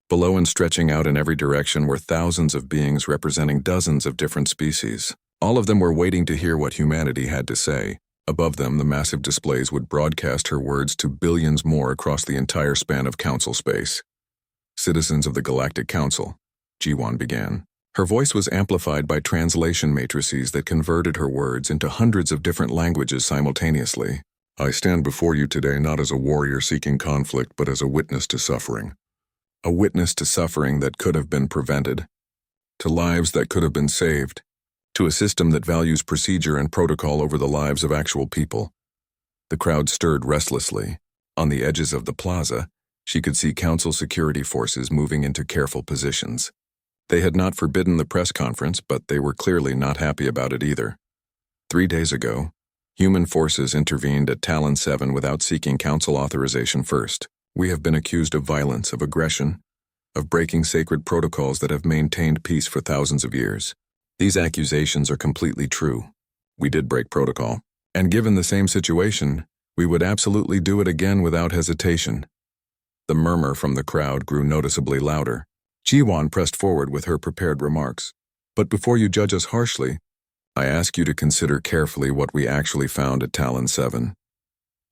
Below and stretching out in every direction were thousands of beings representing dozens of different species. All of them were waiting to hear what humanity had to say. Above them, the massive displays would broadcast her words to billions more across the entire span of council space. Citizens of the Galactic Council, Jiwon began. Her voice was amplified by translation matrices that converted her words into hundreds of different languages simultaneously. I stand before you today not as a warrior seeking conflict, but as a witness to suffering. a witness to suffering that could have been prevented, to lives that could have been saved, to a system that values procedure and protocol over the lives of actual people. The crowd stirred restlessly. On the edges of the plaza, she could see council security forces moving into careful positions. They had not forbidden the press conference, but they were clearly not happy about it either. 3 days ago, human forces intervened at Talon 7 without seeking council authorization first. We have been accused of violence, of aggression, of breaking sacred protocols that have maintained peace for thousands of years. These accusations are completely true. We did break protocol. And given the same situation, we would absolutely do it again without hesitation. The murmur from the crowd grew noticeably louder. Jiwan pressed forward with her prepared remarks. But before you judge us harshly, I ask you to consider carefully what we actually found at Talon 7.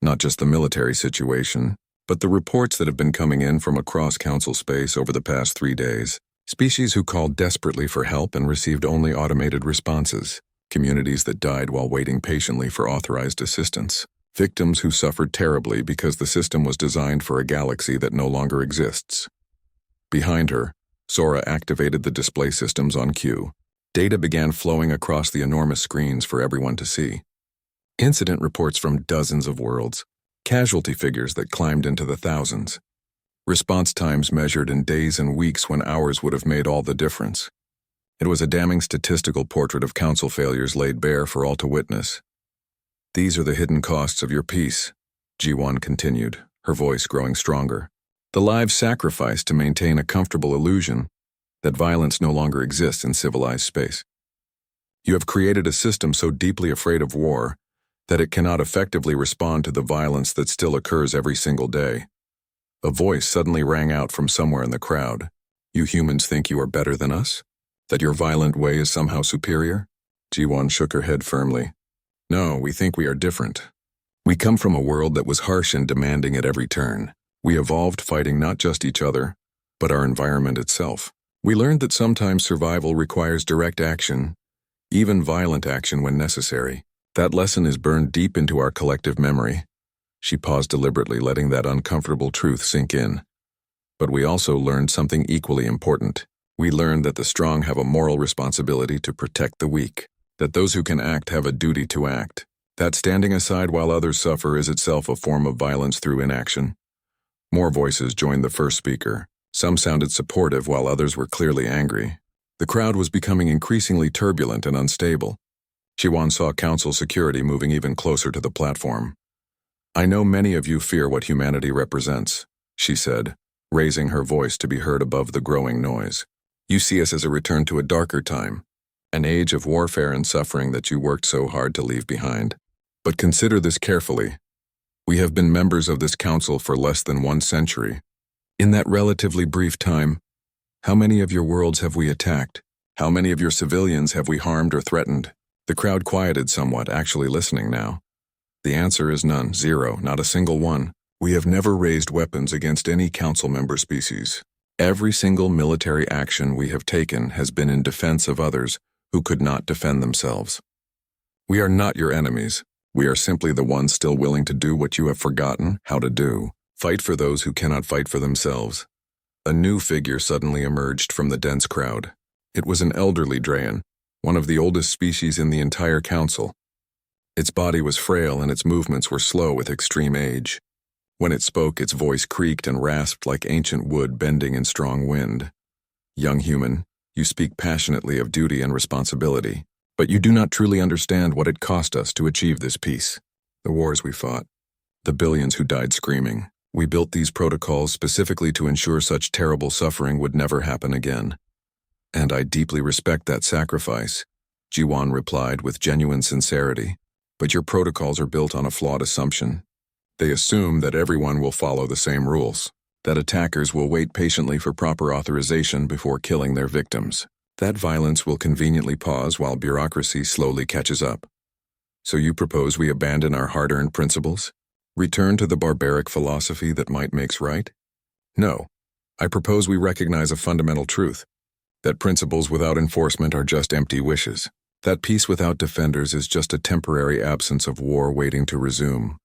Not just the military situation, but the reports that have been coming in from across council space over the past 3 days. Species who called desperately for help and received only automated responses. Communities that died while waiting patiently for authorized assistance. Victims who suffered terribly because the system was designed for a galaxy that no longer exists. Behind her, Sora activated the display systems on cue. Data began flowing across the enormous screens for everyone to see. Incident reports from dozens of worlds, casualty figures that climbed into the thousands. Response times measured in days and weeks when hours would have made all the difference. It was a damning statistical portrait of council failures laid bare for all to witness. These are the hidden costs of your peace, Jiwan continued, her voice growing stronger. The lives sacrificed to maintain a comfortable illusion that violence no longer exists in civilized space. You have created a system so deeply afraid of war that it cannot effectively respond to the violence that still occurs every single day. A voice suddenly rang out from somewhere in the crowd. You humans think you are better than us? That your violent way is somehow superior? Jiwan shook her head firmly. No, we think we are different. We come from a world that was harsh and demanding at every turn. We evolved fighting not just each other, but our environment itself. We learned that sometimes survival requires direct action, even violent action when necessary. That lesson is burned deep into our collective memory. She paused deliberately, letting that uncomfortable truth sink in. But we also learned something equally important. We learned that the strong have a moral responsibility to protect the weak, that those who can act have a duty to act, that standing aside while others suffer is itself a form of violence through inaction. More voices joined the first speaker. Some sounded supportive while others were clearly angry. The crowd was becoming increasingly turbulent and unstable. Jiwan saw council security moving even closer to the platform. I know many of you fear what humanity represents, she said, raising her voice to be heard above the growing noise. You see us as a return to a darker time, an age of warfare and suffering that you worked so hard to leave behind. But consider this carefully. We have been members of this council for less than 1 century. In that relatively brief time, how many of your worlds have we attacked? How many of your civilians have we harmed or threatened? The crowd quieted somewhat, actually listening now. The answer is none, 0, not a single one. We have never raised weapons against any council member species. Every single military action we have taken has been in defense of others who could not defend themselves. We are not your enemies. We are simply the ones still willing to do what you have forgotten how to do. Fight for those who cannot fight for themselves. A new figure suddenly emerged from the dense crowd. It was an elderly Drayan, one of the oldest species in the entire council. Its body was frail and its movements were slow with extreme age. When it spoke, its voice creaked and rasped like ancient wood bending in strong wind. Young human, you speak passionately of duty and responsibility, but you do not truly understand what it cost us to achieve this peace. The wars we fought, the billions who died screaming. We built these protocols specifically to ensure such terrible suffering would never happen again. And I deeply respect that sacrifice, Jiwan replied with genuine sincerity. But your protocols are built on a flawed assumption. They assume that everyone will follow the same rules, that attackers will wait patiently for proper authorization before killing their victims. That violence will conveniently pause while bureaucracy slowly catches up. So you propose we abandon our hard-earned principles? Return to the barbaric philosophy that might makes right? No. I propose we recognize a fundamental truth, that principles without enforcement are just empty wishes, that peace without defenders is just a temporary absence of war waiting to resume.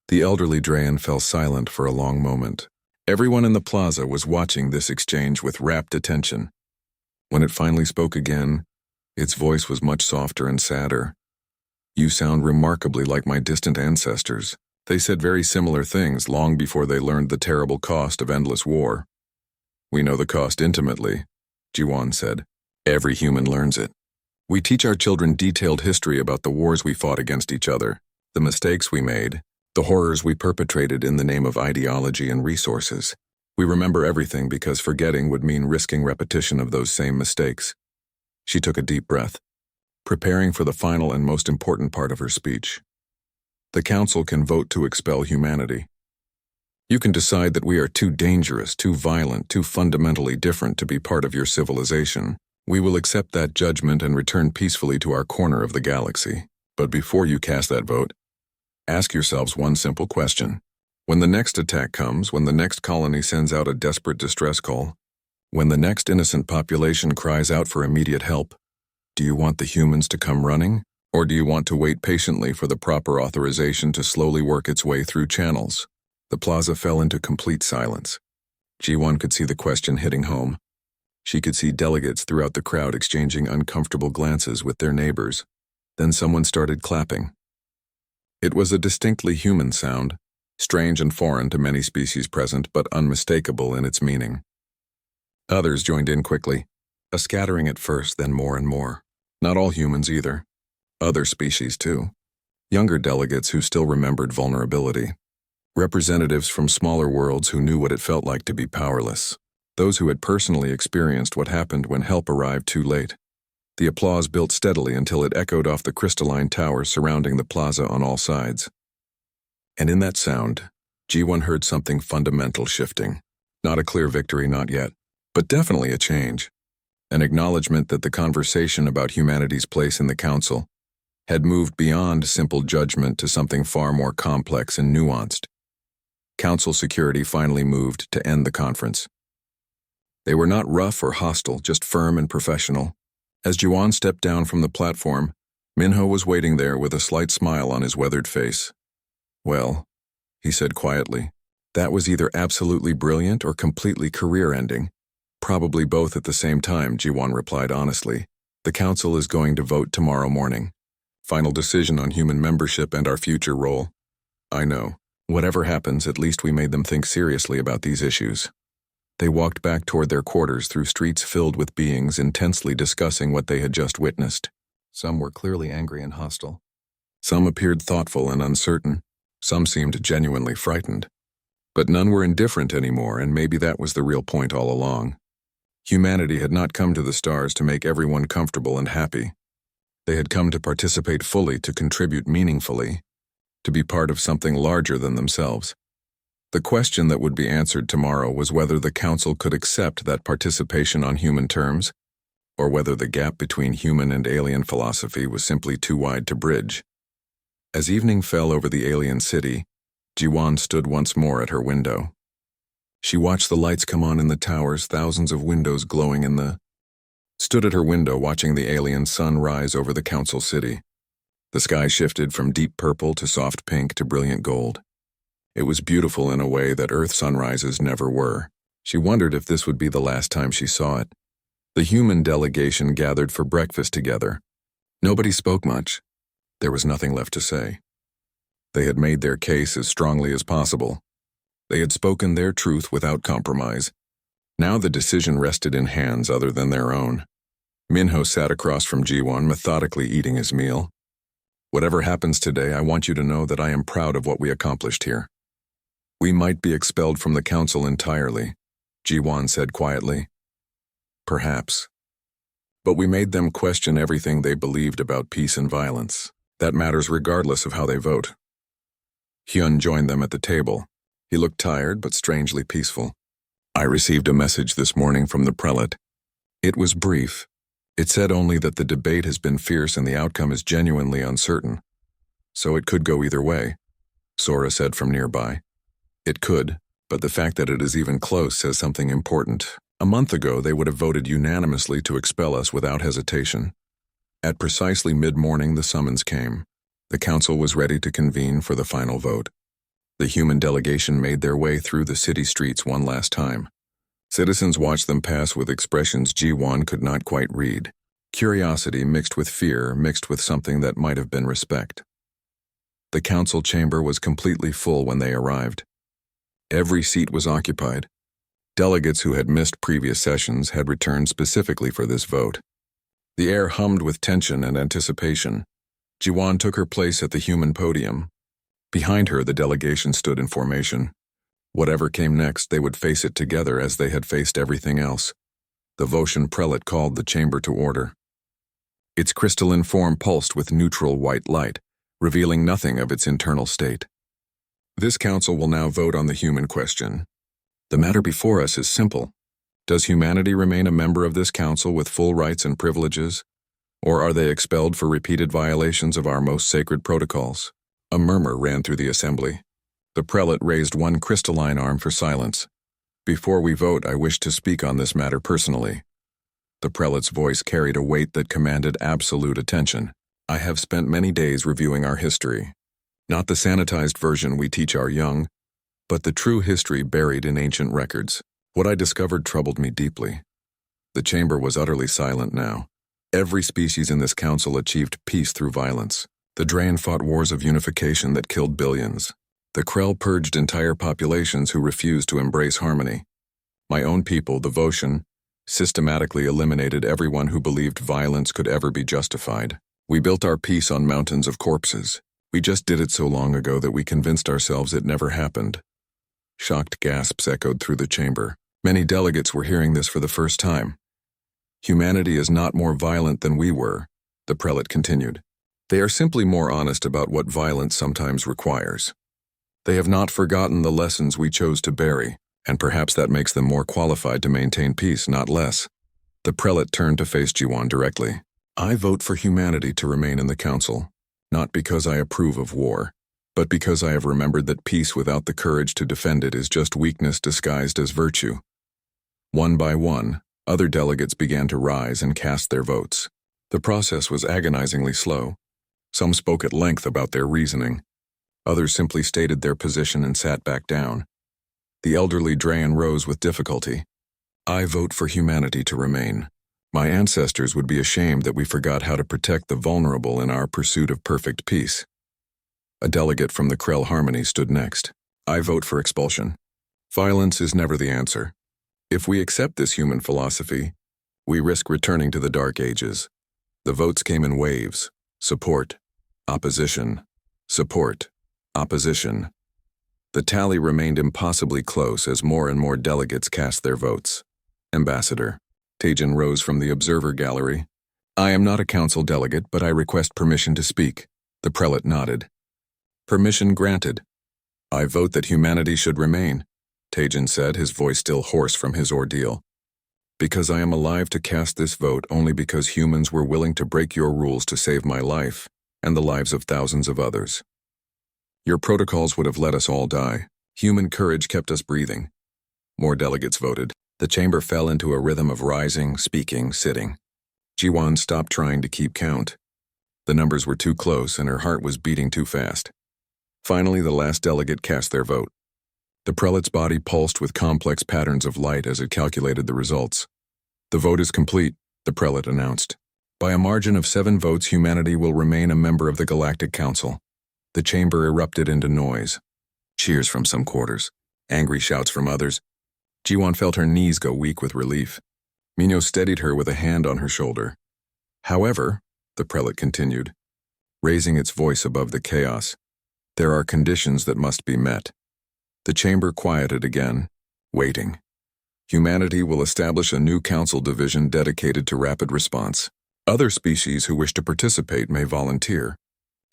The elderly Drayan fell silent for a long moment. Everyone in the plaza was watching this exchange with rapt attention. When it finally spoke again, its voice was much softer and sadder. "You sound remarkably like my distant ancestors. They said very similar things long before they learned the terrible cost of endless war." "We know the cost intimately," Jiwan said. "Every human learns it. We teach our children detailed history about the wars we fought against each other, the mistakes we made, the horrors we perpetrated in the name of ideology and resources. We remember everything because forgetting would mean risking repetition of those same mistakes." She took a deep breath, preparing for the final and most important part of her speech. "The Council can vote to expel humanity. You can decide that we are too dangerous, too violent, too fundamentally different to be part of your civilization. We will accept that judgment and return peacefully to our corner of the galaxy. But before you cast that vote, ask yourselves one simple question. When the next attack comes, when the next colony sends out a desperate distress call, when the next innocent population cries out for immediate help, do you want the humans to come running, or do you want to wait patiently for the proper authorization to slowly work its way through channels?" The plaza fell into complete silence. Jiwan could see the question hitting home. She could see delegates throughout the crowd exchanging uncomfortable glances with their neighbors. Then someone started clapping. It was a distinctly human sound, strange and foreign to many species present, but unmistakable in its meaning. Others joined in quickly, a scattering at first, then more and more. Not all humans either. Other species too. Younger delegates who still remembered vulnerability. Representatives from smaller worlds who knew what it felt like to be powerless. Those who had personally experienced what happened when help arrived too late. The applause built steadily until it echoed off the crystalline towers surrounding the plaza on all sides. And in that sound, G1 heard something fundamental shifting. Not a clear victory, not yet, but definitely a change. An acknowledgement that the conversation about humanity's place in the Council had moved beyond simple judgment to something far more complex and nuanced. Council security finally moved to end the conference. They were not rough or hostile, just firm and professional. As Jiwan stepped down from the platform, Minho was waiting there with a slight smile on his weathered face. "Well," he said quietly, "that was either absolutely brilliant or completely career-ending." "Probably both at the same time," Jiwan replied honestly. "The Council is going to vote tomorrow morning. Final decision on human membership and our future role. I know. Whatever happens, at least we made them think seriously about these issues." They walked back toward their quarters through streets filled with beings intensely discussing what they had just witnessed. Some were clearly angry and hostile. Some appeared thoughtful and uncertain. Some seemed genuinely frightened. But none were indifferent anymore, and maybe that was the real point all along. Humanity had not come to the stars to make everyone comfortable and happy. They had come to participate fully, to contribute meaningfully, to be part of something larger than themselves. The question that would be answered tomorrow was whether the Council could accept that participation on human terms, or whether the gap between human and alien philosophy was simply too wide to bridge. As evening fell over the alien city, Jiwan stood once more at her window. She watched the lights come on in the towers, thousands of windows glowing stood at her window watching the alien sun rise over the Council city. The sky shifted from deep purple to soft pink to brilliant gold. It was beautiful in a way that Earth sunrises never were. She wondered if this would be the last time she saw it. The human delegation gathered for breakfast together. Nobody spoke much. There was nothing left to say. They had made their case as strongly as possible. They had spoken their truth without compromise. Now the decision rested in hands other than their own. Minho sat across from Jiwan, methodically eating his meal. "Whatever happens today, I want you to know that I am proud of what we accomplished here. We might be expelled from the Council entirely," Jiwan said quietly. "Perhaps. But we made them question everything they believed about peace and violence. That matters regardless of how they vote." Hyun joined them at the table. He looked tired but strangely peaceful. "I received a message this morning from the prelate. It was brief. It said only that the debate has been fierce and the outcome is genuinely uncertain. So it could go either way," Sora said from nearby. "It could, but the fact that it is even close says something important. A month ago, they would have voted unanimously to expel us without hesitation. At precisely mid-morning, the summons came. The Council was ready to convene for the final vote. The human delegation made their way through the city streets one last time. Citizens watched them pass with expressions Ji-won could not quite read. Curiosity mixed with fear, mixed with something that might have been respect. The council chamber was completely full when they arrived. Every seat was occupied. Delegates who had missed previous sessions had returned specifically for this vote. The air hummed with tension and anticipation. Ji-won took her place at the human podium. Behind her, the delegation stood in formation. Whatever came next, they would face it together as they had faced everything else. The Voshan prelate called the chamber to order. Its crystalline form pulsed with neutral white light, revealing nothing of its internal state. This council will now vote on the human question. The matter before us is simple. Does humanity remain a member of this council with full rights and privileges, or are they expelled for repeated violations of our most sacred protocols? A murmur ran through the assembly. The prelate raised one crystalline arm for silence. Before we vote, I wish to speak on this matter personally. The prelate's voice carried a weight that commanded absolute attention. I have spent many days reviewing our history. Not the sanitized version we teach our young, but the true history buried in ancient records. What I discovered troubled me deeply. The chamber was utterly silent now. Every species in this council achieved peace through violence. The Draen fought wars of unification that killed billions. The Krell purged entire populations who refused to embrace harmony. My own people, the Voshan, systematically eliminated everyone who believed violence could ever be justified. We built our peace on mountains of corpses. We just did it so long ago that we convinced ourselves it never happened. Shocked gasps echoed through the chamber. Many delegates were hearing this for the first time. Humanity is not more violent than we were, the prelate continued. They are simply more honest about what violence sometimes requires. They have not forgotten the lessons we chose to bury, and perhaps that makes them more qualified to maintain peace, not less. The prelate turned to face Ji-won directly. I vote for humanity to remain in the council, not because I approve of war, but because I have remembered that peace without the courage to defend it is just weakness disguised as virtue. One by one, other delegates began to rise and cast their votes. The process was agonizingly slow. Some spoke at length about their reasoning. Others simply stated their position and sat back down. The elderly Draen rose with difficulty. I vote for humanity to remain. My ancestors would be ashamed that we forgot how to protect the vulnerable in our pursuit of perfect peace. A delegate from the Krell Harmony stood next. I vote for expulsion. Violence is never the answer. If we accept this human philosophy, we risk returning to the Dark Ages. The votes came in waves. Support. Opposition. Support. Opposition. The tally remained impossibly close as more and more delegates cast their votes. Ambassador. Taejin rose from the observer gallery. I am not a council delegate, but I request permission to speak. The prelate nodded. Permission granted. I vote that humanity should remain, Taejin said, his voice still hoarse from his ordeal. Because I am alive to cast this vote only because humans were willing to break your rules to save my life and the lives of thousands of others. Your protocols would have let us all die. Human courage kept us breathing. More delegates voted. The chamber fell into a rhythm of rising, speaking, sitting. Ji-won stopped trying to keep count. The numbers were too close and her heart was beating too fast. Finally, the last delegate cast their vote. The prelate's body pulsed with complex patterns of light as it calculated the results. The vote is complete, the prelate announced. By a margin of 7 votes, humanity will remain a member of the Galactic Council. The chamber erupted into noise. Cheers from some quarters, angry shouts from others. Ji-won felt her knees go weak with relief. Minho steadied her with a hand on her shoulder. However, the prelate continued, raising its voice above the chaos, there are conditions that must be met. The chamber quieted again, waiting. Humanity will establish a new council division dedicated to rapid response. Other species who wish to participate may volunteer.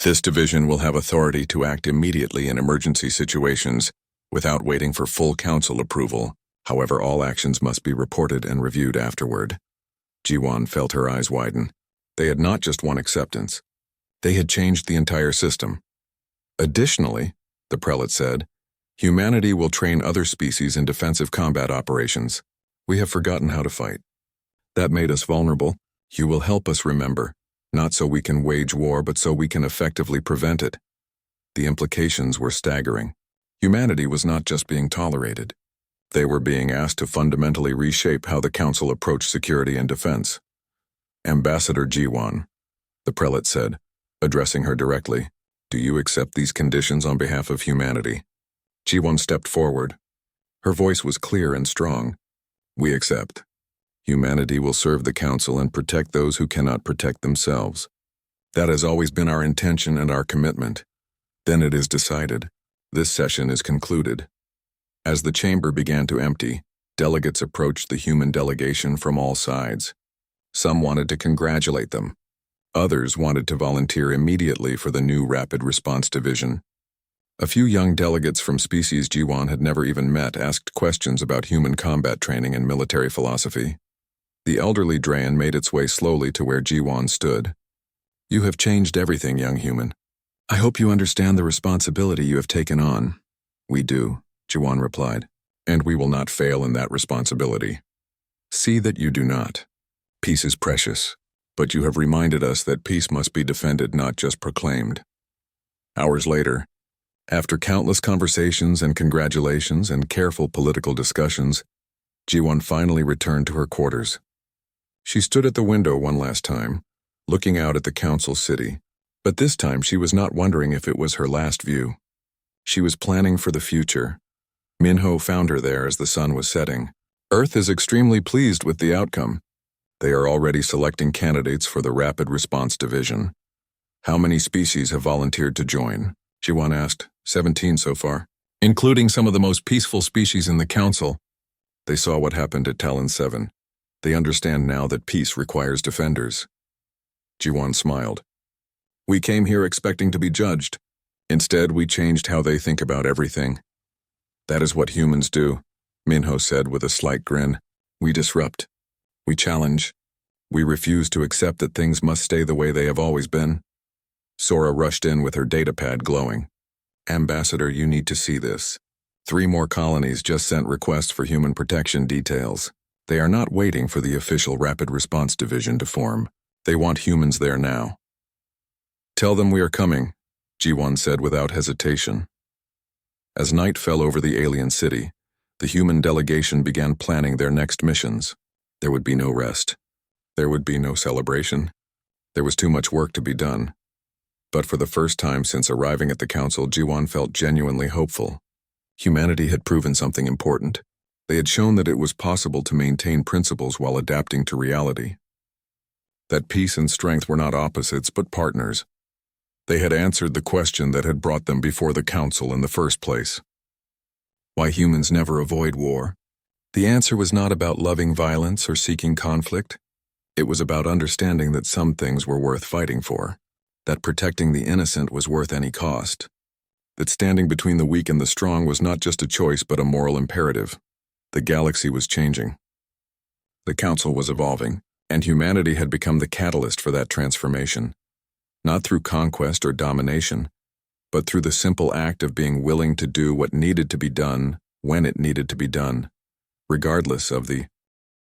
This division will have authority to act immediately in emergency situations without waiting for full council approval. However, all actions must be reported and reviewed afterward. Ji-won felt her eyes widen. They had not just won acceptance. They had changed the entire system. Additionally, the prelate said, humanity will train other species in defensive combat operations. We have forgotten how to fight. That made us vulnerable. You will help us remember. Not so we can wage war, but so we can effectively prevent it. The implications were staggering. Humanity was not just being tolerated. They were being asked to fundamentally reshape how the Council approached security and defense. Ambassador Jiwan, the prelate said, addressing her directly, do you accept these conditions on behalf of humanity? Jiwan stepped forward. Her voice was clear and strong. We accept. Humanity will serve the Council and protect those who cannot protect themselves. That has always been our intention and our commitment. Then it is decided. This session is concluded. As the chamber began to empty, delegates approached the human delegation from all sides. Some wanted to congratulate them. Others wanted to volunteer immediately for the new Rapid Response Division. A few young delegates from species Jiwan had never even met asked questions about human combat training and military philosophy. The elderly Drayan made its way slowly to where Jiwan stood. You have changed everything, young human. I hope you understand the responsibility you have taken on. We do, Jiwan replied, and we will not fail in that responsibility. See that you do not. Peace is precious, but you have reminded us that peace must be defended, not just proclaimed. Hours later, after countless conversations and congratulations and careful political discussions, Jiwan finally returned to her quarters. She stood at the window one last time, looking out at the council city, but this time she was not wondering if it was her last view. She was planning for the future. Minho found her there as the sun was setting. Earth is extremely pleased with the outcome. They are already selecting candidates for the Rapid Response Division. How many species have volunteered to join? Jiwan asked. 17 so far, including some of the most peaceful species in the council. They saw what happened at Talon 7. They understand now that peace requires defenders. Jiwan smiled. We came here expecting to be judged. Instead, we changed how they think about everything. That is what humans do, Minho said with a slight grin. We disrupt. We challenge. We refuse to accept that things must stay the way they have always been. Sora rushed in with her datapad glowing. Ambassador, you need to see this. 3 more colonies just sent requests for human protection details. They are not waiting for the official Rapid Response Division to form. They want humans there now. Tell them we are coming, Jiwan said without hesitation. As night fell over the alien city, the human delegation began planning their next missions. There would be no rest. There would be no celebration. There was too much work to be done. But for the first time since arriving at the council, Jiwan felt genuinely hopeful. Humanity had proven something important. They had shown that it was possible to maintain principles while adapting to reality. That peace and strength were not opposites but partners. They had answered the question that had brought them before the council in the first place. Why humans never avoid war? The answer was not about loving violence or seeking conflict. It was about understanding that some things were worth fighting for. That protecting the innocent was worth any cost. That standing between the weak and the strong was not just a choice but a moral imperative. The galaxy was changing. The Council was evolving, and humanity had become the catalyst for that transformation. Not through conquest or domination, but through the simple act of being willing to do what needed to be done when it needed to be done, regardless of the